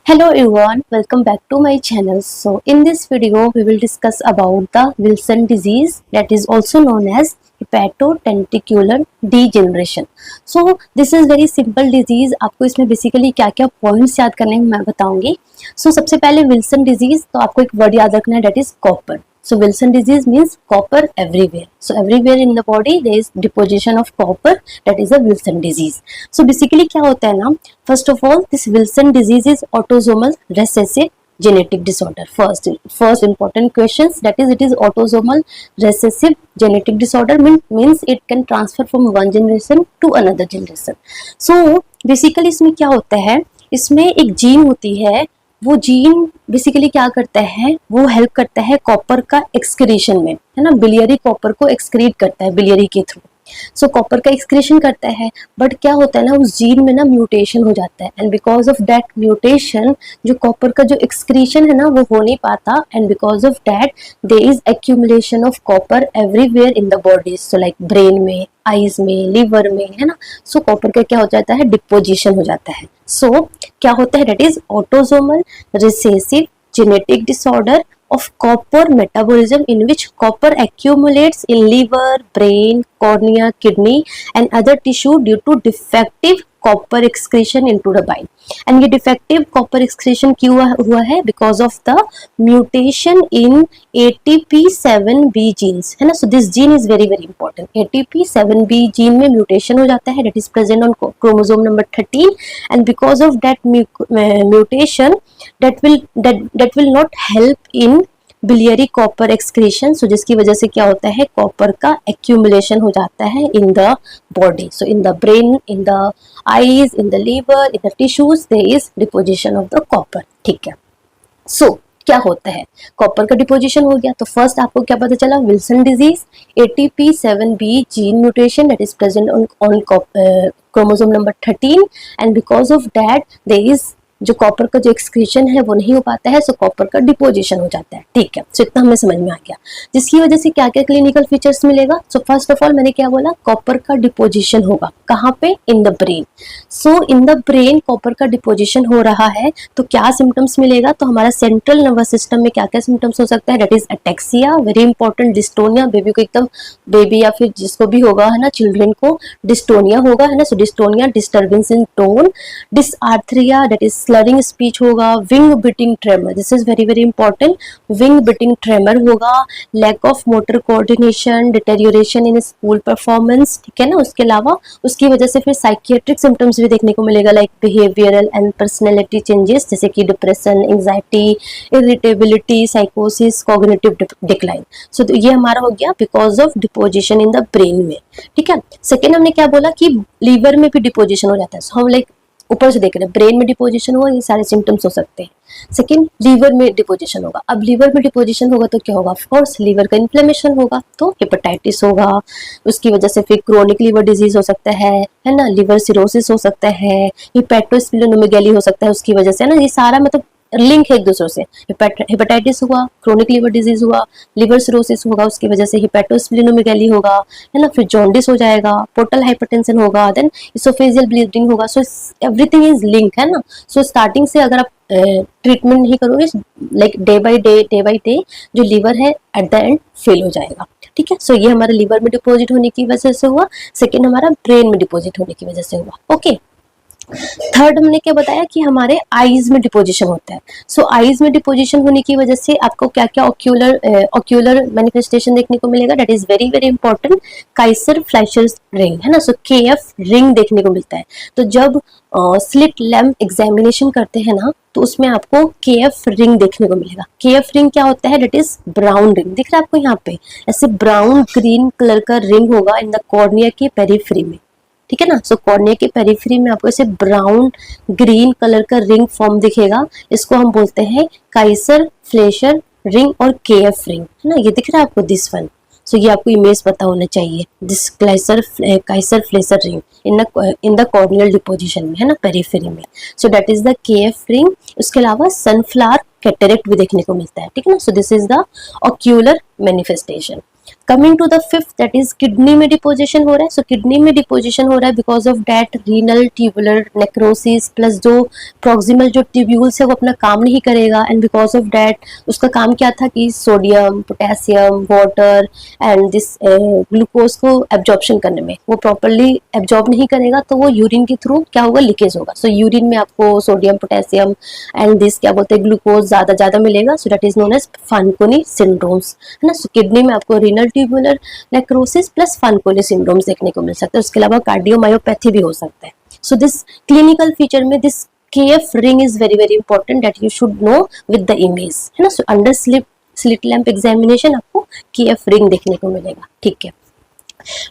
Hello everyone, welcome back to my channel. So in this video we will discuss about the Wilson disease, that is also known as hepatotenticular degeneration. So this is very simple disease. आपको इसमें basically क्या क्या points याद करने हैं मैं बताऊंगी. So सबसे पहले विल्सन डिजीज, तो आपको एक वर्ड याद रखना है, that is copper. So Wilson disease means copper everywhere. So everywhere in the body there is deposition of copper, that is a Wilson disease. So basically क्या होता है ना, first of all this Wilson disease is autosomal recessive genetic disorder. First important questions, that is it is autosomal recessive genetic disorder means it can transfer from one generation to another generation. So basically इसमें क्या होता है, इसमें एक gene होती है, वो gene basically क्या करता है, वो हेल्प करता है कॉपर का एक्सक्रीशन में, है ना, बिलियरी कॉपर को एक्सक्रीट करता है बिलियरी के थ्रू. सो कॉपर का एक्सक्रीशन करता है, बट क्या होता है ना, उस जीन में ना म्यूटेशन हो जाता है, and because of that mutation जो कॉपर का जो एक्सक्रीशन है ना वो हो नहीं पाता, and because of that there is accumulation of copper everywhere in the body. So like brain में, आईज में, लिवर में, है ना. सो कॉपर का क्या हो जाता है, डिपोजिशन हो जाता है. सो क्या होता है, that is autosomal recessive genetic disorder of copper metabolism in which copper accumulates in liver, brain, cornea, kidney and other tissue due to defective copper excretion into the bile. And ये defective copper excretion क्यों हुआ है, because of the mutation in ATP7B genes, है ना. So this gene is very very important. ATP7B gene में mutation हो जाता है, that is present on chromosome number 13, and because of that mutation that will not help in biliary copper excretion. So जिसकी वजह से क्या होता है, कॉपर का एक्यूमुलेशन हो जाता है in the body. So in the brain, in the eyes, in the liver, in the tissues there is deposition of the copper. ठीक है. सो क्या होता है, कॉपर का डिपोजिशन हो गया, तो फर्स्ट आपको क्या पता चला, Wilson disease, ATP7B gene mutation that is present on chromosome number 13, and because of that there is जो कॉपर का जो एक्सक्रीशन है वो नहीं हो पाता है, सो कॉपर का डिपोजिशन हो जाता है. ठीक है. सो इतना हमें समझ में आ गया, जिसकी वजह से क्या क्या क्लिनिकल फीचर्स मिलेगा. सो फर्स्ट ऑफ ऑल मैंने क्या बोला, कॉपर का डिपोजिशन होगा कहाँ पे, इन the brain. So in the brain copper का डिपोजिशन हो रहा है, तो क्या सिम्टम्स मिलेगा, तो हमारा सेंट्रल नर्वस सिस्टम में क्या क्या सिम्टम्स हो सकता है, that is ataxia, very important, dystonia, baby को एकदम, बेबी या फिर जिसको भी होगा, है ना, चिल्ड्रन को डिस्टोनिया होगा, है ना. So dystonia, disturbance in tone, dysarthria that is slurring speech होगा, wing beating tremor, this is very very important, wing beating tremor होगा, lack of motor coordination, deterioration in school performance. ठीक है ना. उसके अलावा उसकी वजह से फिर साइकियाट्रिक सिम्टम्स भी देखने को मिलेगा, like behavioural and personality changes, जैसे कि डिप्रेशन, एंजाइटी, इरिटेबिलिटी, साइकोसिस, कॉग्निटिव डिक्लाइन. सो ये हमारा हो गया because of deposition in the brain में. ठीक है. सेकेंड हमने क्या बोला कि लीवर में भी डिपोजिशन हो जाता है. सो हम लाइक ऊपर से देख रहे हैं, ब्रेन में डिपोजिशन हुआ, ये सारे सिम्टम्स हो सकते हैं. सेकेंड, लीवर में डिपोजिशन होगा. अब लीवर में डिपोजिशन होगा तो क्या होगा, ऑफ कोर्स लीवर का इन्फ्लेमेशन होगा, तो हेपेटाइटिस होगा, उसकी वजह से फिर क्रोनिक लीवर डिजीज हो सकता है ना, लीवर सिरोसिस हो सकता है, हेपेटोस्प्लेनोमेगाली हो सकता है उसकी वजह से, है ना. ये सारा मतलब लिंक है एक दूसरे से. हेपेटाइटिस हुआ, क्रोनिक लीवर डिजीज हुआ, लिवर सिरोसिस होगा, उसकी वजह से हेपेटोस्प्लेनोमेगाली होगा, है ना, फिर जॉन्डिस हो जाएगा, पोर्टल हाइपरटेंशन होगा, देन इसोफेजियल ब्लीडिंग होगा. सो एवरीथिंग इज लिंक, है ना. सो स्टार्टिंग से अगर आप ट्रीटमेंट नहीं करोगे, लाइक डे बाय डे जो लिवर है एट द एंड फेल हो जाएगा. ठीक है. सो ये हमारा लिवर में डिपोजिट होने की वजह से हुआ. सेकेंड हमारा ब्रेन में डिपोजिट होने की वजह से हुआ. ओके. थर्ड हमने क्या बताया कि हमारे आईज में डिपोजिशन होता है. सो आईज में डिपोजिशन होने की वजह से आपको क्या क्या ऑक्यूलर मैनिफेस्टेशन देखने को मिलेगा, that is very very important, Kaiser flasher ring, है ना. सो KF रिंग देखने को मिलता है. तो जब स्लिट लैम्प एग्जामिनेशन करते हैं ना, तो उसमें आपको KF रिंग देखने को मिलेगा. KF रिंग क्या होता है, दैट इज ब्राउन रिंग. दिख रहा है आपको यहाँ पे, ऐसे ब्राउन ग्रीन कलर का रिंग होगा इन द कॉर्निया के पेरिफेरी में. ठीक है ना. सो कॉर्निया के पेरिफेरी में आपको ऐसे ब्राउन ग्रीन कलर का रिंग फॉर्म दिखेगा, इसको हम बोलते हैं काइसर फ्लेशर रिंग और KF रिंग, है ना. ये दिख रहा है आपको, दिस वन. सो ये आपको इमेज पता होना चाहिए, this Kayser Fleischer ring in the corneal deposition में, है ना, पेरिफेरी में. So that is the KF रिंग. उसके अलावा सनफ्लावर कैटरेक्ट भी देखने को मिलता है. ठीक है ना. So this is the ocular manifestation. Coming to the fifth, that is kidney में डिपोजिशन हो रहा है. सो किडनी में डिपोजिशन हो रहा है because of that renal tubular necrosis, plus जो प्रॉक्सिमल जो ट्यूब्यूल्स है वो अपना काम नहीं करेगा, एंड बिकॉज ऑफ डेट उसका काम क्या था कि sodium, potassium, water and this glucose को एब्जॉर्प्शन करने में वो प्रॉपरली एब्जॉर्ब नहीं करेगा, तो वो यूरिन के थ्रू क्या होगा, लीकेज होगा. सो यूरिन में आपको सोडियम, पोटेशियम एंड दिस क्या बोलते हैं ग्लूकोज ज्यादा मिलेगा. So that is known as Fanconi syndromes, है ना. सो किडनी में आपको renal tubular necrosis plus Fanconi syndromes देखने को मिल सकता है. उसके अलावा कार्डियोमायोपैथी भी हो सकता है. सो दिस क्लिनिकल फीचर में this KF ring is very important that you should know with the image, है ना. So under slit lamp examination आपको KF ring देखने को मिलेगा. ठीक है.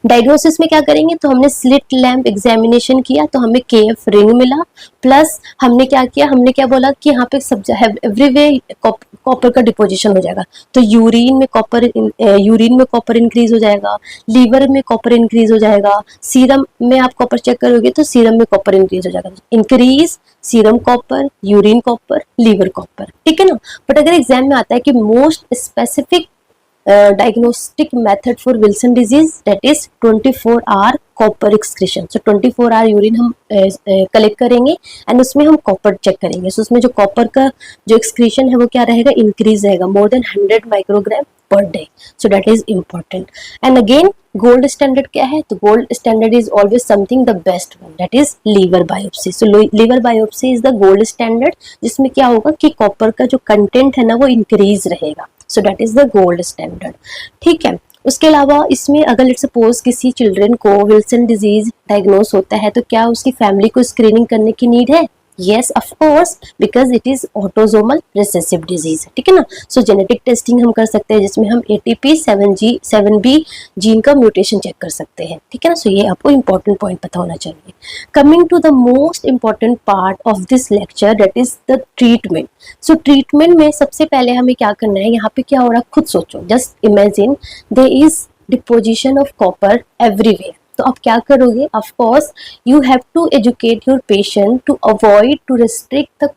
डायग्नोसिस में क्या करेंगे, तो हमने स्लिट लैम्प एग्जामिनेशन किया तो हमें KF रिंग मिला, प्लस हमने क्या किया, हमने क्या बोला कि यहाँ पे सब एवरीवे कॉपर का डिपोजिशन हो जाएगा. तो यूरिन में कॉपर इंक्रीज हो जाएगा, लीवर में कॉपर इंक्रीज हो जाएगा, सीरम में आप कॉपर चेक करोगे तो सीरम में कॉपर इंक्रीज हो जाएगा. Increase serum copper, urine copper, liver copper. ठीक है ना. बट अगर एग्जाम में आता है कि most specific diagnostic method for Wilson disease, that is 24-hour copper excretion. So 24 hour urine हम कलेक्ट करेंगे एंड उसमें हम कॉपर चेक करेंगे. सो उसमें जो कॉपर का जो एक्सक्रीशन है वो क्या रहेगा, इंक्रीज रहेगा, more than 100 microgram per day. So that is important. And again gold standard क्या है, तो gold standard is always something the best one, that is liver biopsy. So liver biopsy is the gold standard, जिसमें क्या होगा कि copper का जो content है ना वो इंक्रीज रहेगा. सो that is the gold standard. ठीक है. उसके अलावा इसमें अगर लेट्स सपोज किसी चिल्ड्रन को विल्सन डिजीज डायग्नोस होता है तो क्या उसकी फैमिली को स्क्रीनिंग करने की नीड है? Yes, of course, because it is autosomal recessive disease. ठीक है ना. सो जेनेटिक टेस्टिंग हम कर सकते हैं जिसमें हम ATP 7B जीन का म्यूटेशन चेक कर सकते हैं. ठीक है ना. सो ये आपको इंपॉर्टेंट पॉइंट पता होना चाहिए. Coming to the most important part of this lecture, that is the treatment. So treatment में सबसे पहले हमें क्या करना है, यहाँ पे क्या हो रहा है खुद सोचो. Just imagine there is deposition of copper everywhere. तो आप क्या करोगे, of course you have to educate your patient to avoid to restrict the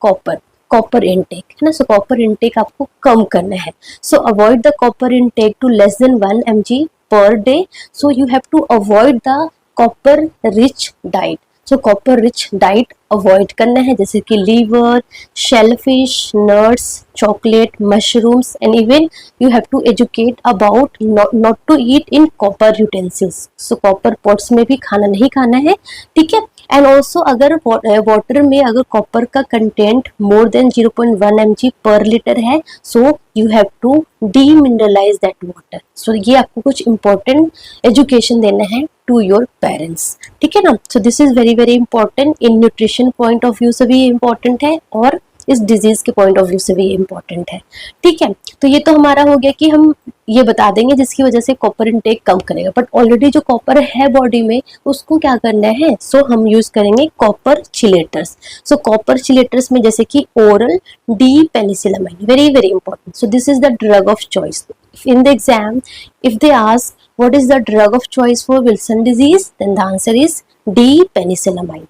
copper intake, है ना. सो कॉपर इनटेक आपको कम करना है. So avoid the copper intake to less than 1 mg per day. So you have to avoid the copper rich diet. So copper rich diet avoid करना है, जैसे कि liver, shellfish, nuts, chocolate, mushrooms, and even you have to educate about not to eat in copper utensils. So copper pots में भी खाना नहीं खाना है. ठीक है. एंड ऑल्सो अगर वाटर में अगर कॉपर का कंटेंट मोर देन 0.1 mg पर लीटर है, so you have to demineralise that water. So ये आपको कुछ इंपॉर्टेंट एजुकेशन देना है टू योर पेरेंट्स. ठीक है ना. So this is very important. In nutrition point of view से भी इम्पॉर्टेंट है और इस डिजीज के पॉइंट ऑफ व्यू से भी इम्पॉर्टेंट है. ठीक है. तो ये तो हमारा हो गया कि हम ये बता देंगे जिसकी वजह से कॉपर इनटेक कम करेगा. बट ऑलरेडी जो कॉपर है बॉडी में उसको क्या करना है, सो हम यूज करेंगे कॉपर चिलेटर्स. सो कॉपर चिलेटर्स में जैसे कि oral D penicillamine, very important. So this is the drug of choice. In the exam if they ask what is the drug of choice for Wilson disease, then the answer is D penicillamine.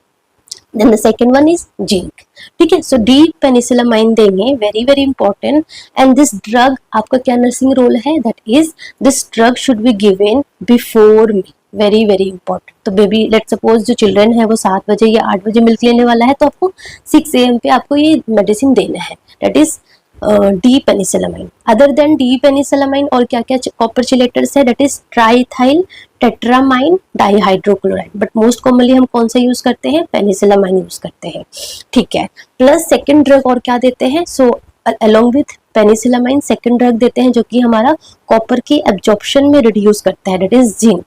Then the second one is zinc. ठीक है. सो D penicillamine देंगे, very important. And this drug आपका क्या nursing role है, that is this drug should be given before me, very important. तो baby let suppose जो children है वो 7 बजे या 8 बजे मिल्क लेने वाला है, तो आपको 6 AM पे आपको ये मेडिसिन देना है, that is D penicillamine. Other than D penicillamine और क्या क्या कॉपर चिलेटर्स है, that is triethyl tetramine dihydrochloride. But most commonly हम कौन सा यूज करते हैं, पेनिसिलामाइन यूज करते हैं. ठीक है. प्लस सेकेंड ड्रग और क्या देते हैं, so along with penicillamine second drug देते हैं जो कि हमारा कॉपर की एब्जॉर्प्शन में रिड्यूस करता है, that is zinc.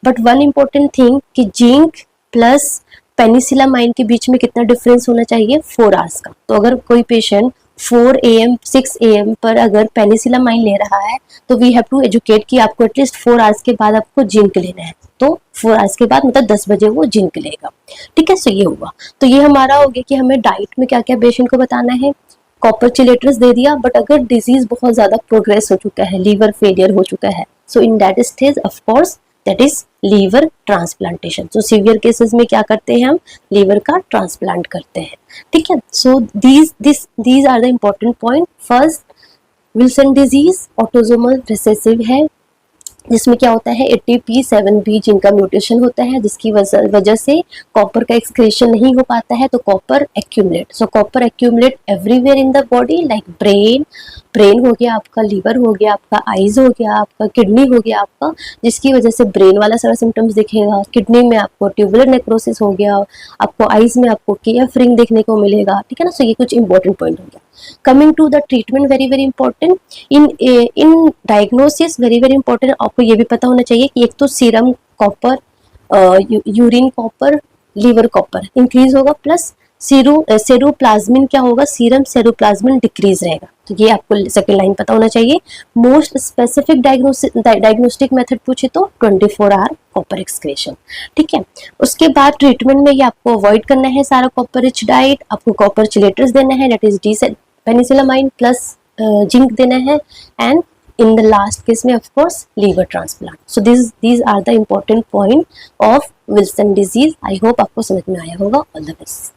But one important thing कि जिंक प्लस पेनिसिलामाइन के बीच में कितना डिफरेंस होना चाहिए, 4 आवर्स का. तो अगर कोई पेशेंट 4 AM 6 AM पर अगर पेनिसिलामाइन ले रहा है तो वी हैव टू एजुकेट कि आपको एटलीस्ट 4 आवर्स के बाद आपको जिंक लेना है. तो 4 आवर्स के बाद मतलब 10 बजे वो जिंक लेगा. ठीक है. सो ये हुआ. तो ये हमारा हो गया कि हमें डाइट में क्या क्या पेशेंट को बताना है. कॉपर चिलेटर्स दे दिया, बट अगर डिजीज बहुत ज्यादा प्रोग्रेस हो चुका है, लीवर फेलियर हो चुका है, so in that stage of course that is liver transplantation. So severe cases में क्या करते हैं, हम लीवर का ट्रांसप्लांट करते हैं. ठीक है. So these are the important point. First, Wilson disease autosomal recessive है. जिसमें क्या होता है 80p7B जीन का म्यूटेशन होता है, जिसकी वजह से कॉपर का एक्सक्रीशन नहीं हो पाता है, तो copper accumulate, so copper accumulate everywhere in the body, like brain हो गया आपका, लीवर हो गया आपका, आईज हो गया आपका, किडनी हो गया आपका, जिसकी वजह से ब्रेन वाला सारा सिम्टम्स दिखेगा, किडनी में आपको ट्यूबुलर नेक्रोसिस हो गया, आपको आईज में आपको केएफ रिंग देखने को मिलेगा, ठीक है ना। सो ये कुछ इंपॉर्टेंट पॉइंट हो गया। Coming to the treatment, very very important in diagnosis, very very important, आपको ये भी पता होना चाहिए कि एक तो serum copper, urine copper, liver copper increase होगा, प्लस सेरोप्लाज्मिन क्या होगा, सीरम सेरोप्लाज्मिन डिक्रीज रहेगा। तो ये आपको सेकंड लाइन पता होना चाहिए। मोस्ट स्पेसिफिक डायग्नोस्टिक मेथड पूछे तो 24 आवर कॉपर एक्सक्रीशन, ठीक है। उसके बाद ट्रीटमेंट में ये आपको अवॉइड करना है सारा कॉपर रिच डाइट, आपको कॉपर चिलेटर्स देना है, that is D penicillamine plus zinc देना है, and in the last case में of course liver transplant. So these are the important point of Wilson disease. I hope आपको समझ में आया होगा. All the best.